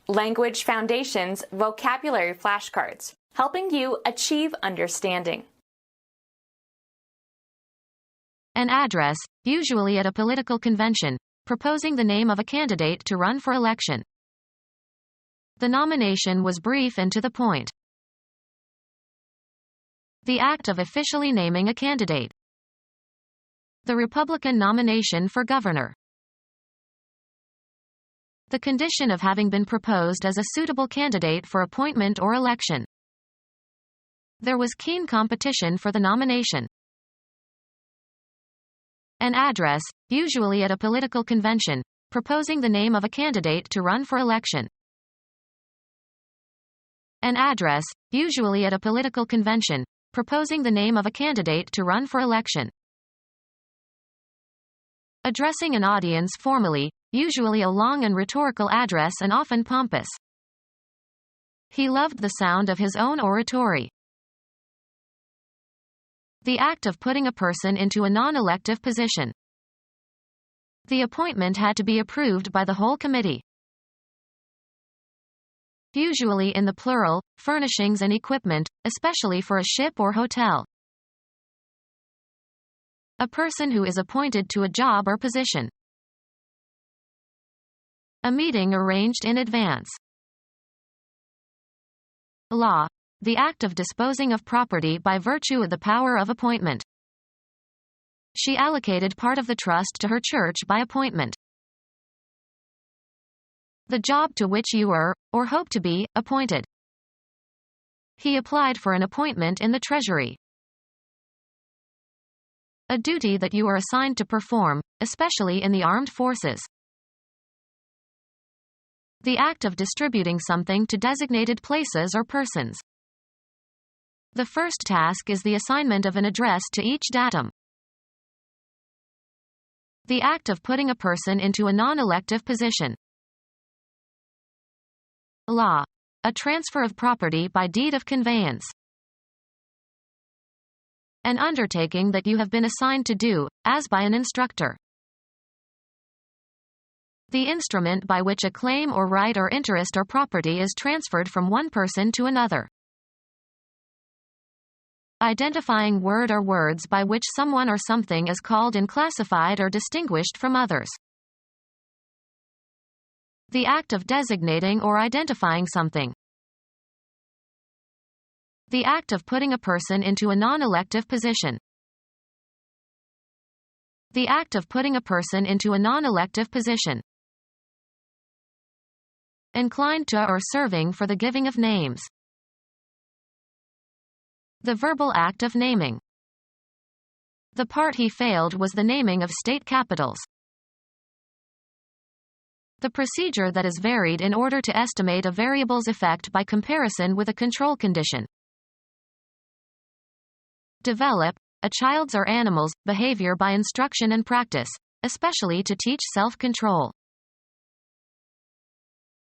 Language Foundations Vocabulary Flashcards, helping you achieve understanding. An address, usually at a political convention, proposing the name of a candidate to run for election. The nomination was brief and to the point. The act of officially naming a candidate. The Republican nomination for governor. The condition of having been proposed as a suitable candidate for appointment or election. There was keen competition for the nomination. An address, usually at a political convention, proposing the name of a candidate to run for election. An address, usually at a political convention, proposing the name of a candidate to run for election. Addressing an audience formally, usually a long and rhetorical address and often pompous. He loved the sound of his own oratory. The act of putting a person into a non-elective position. The appointment had to be approved by the whole committee. Usually in the plural, furnishings and equipment, especially for a ship or hotel. A person who is appointed to a job or position. A meeting arranged in advance. Law. The act of disposing of property by virtue of the power of appointment. She allocated part of the trust to her church by appointment. The job to which you are, or hope to be, appointed. He applied for an appointment in the Treasury. A duty that you are assigned to perform, especially in the armed forces. The act of distributing something to designated places or persons. The first task is the assignment of an address to each datum. The act of putting a person into a non-elective position. Law. A transfer of property by deed of conveyance. An undertaking that you have been assigned to do, as by an instructor. The instrument by which a claim or right or interest or property is transferred from one person to another. Identifying word or words by which someone or something is called and classified or distinguished from others. The act of designating or identifying something. The act of putting a person into a non-elective position. The act of putting a person into a non-elective position. Inclined to or serving for the giving of names. The verbal act of naming. The part he failed was the naming of state capitals. The procedure that is varied in order to estimate a variable's effect by comparison with a control condition. Develop a child's or animal's behavior by instruction and practice, especially to teach self-control.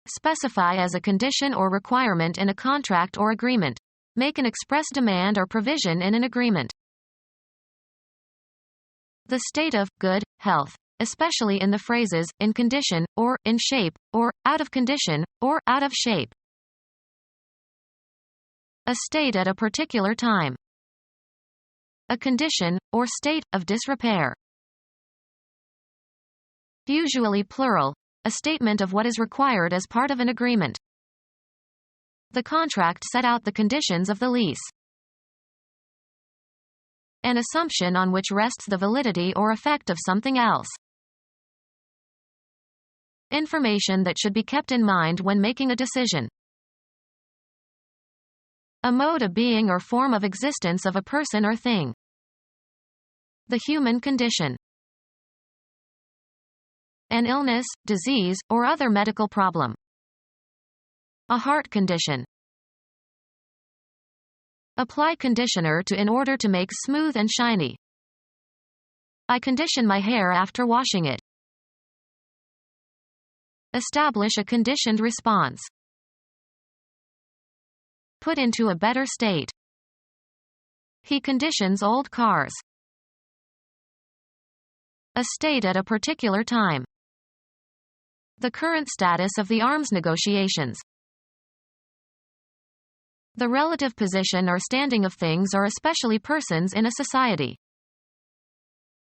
Specify as a condition or requirement in a contract or agreement. Make an express demand or provision in an agreement. The state of good health, especially in the phrases in condition, or in shape, or out of condition, or out of shape. A state at a particular time. A condition, or state, of disrepair. Usually plural, a statement of what is required as part of an agreement. The contract set out the conditions of the lease. An assumption on which rests the validity or effect of something else. Information that should be kept in mind when making a decision. A mode of being or form of existence of a person or thing. The human condition. An illness, disease, or other medical problem. A heart condition. Apply conditioner to in order to make smooth and shiny. I condition my hair after washing it. Establish a conditioned response. Put into a better state. He conditions old cars. A state at a particular time. The current status of the arms negotiations. The relative position or standing of things or especially persons in a society.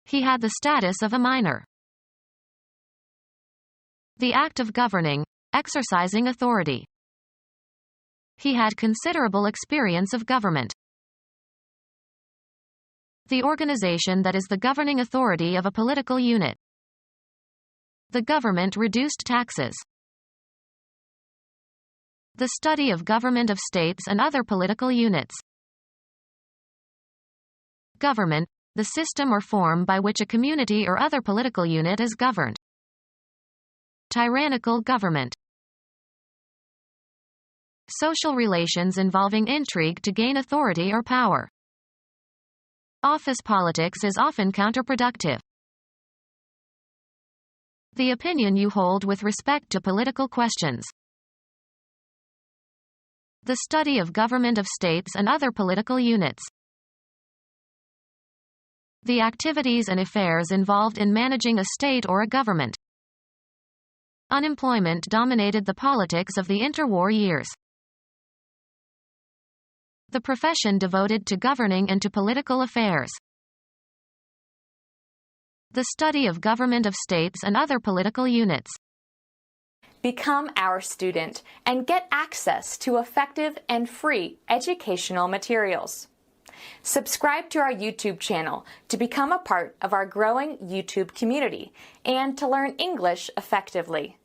He had the status of a minor. The act of governing, exercising authority. He had considerable experience of government. The organization that is the governing authority of a political unit. The government reduced taxes. The study of government of states and other political units. Government, the system or form by which a community or other political unit is governed. Tyrannical government. Social relations involving intrigue to gain authority or power. Office politics is often counterproductive. The opinion you hold with respect to political questions. The study of government of states and other political units. The activities and affairs involved in managing a state or a government. Unemployment dominated the politics of the interwar years. The profession devoted to governing and to political affairs. The study of government of states and other political units. Become our student and get access to effective and free educational materials. Subscribe to our YouTube channel to become a part of our growing YouTube community and to learn English effectively.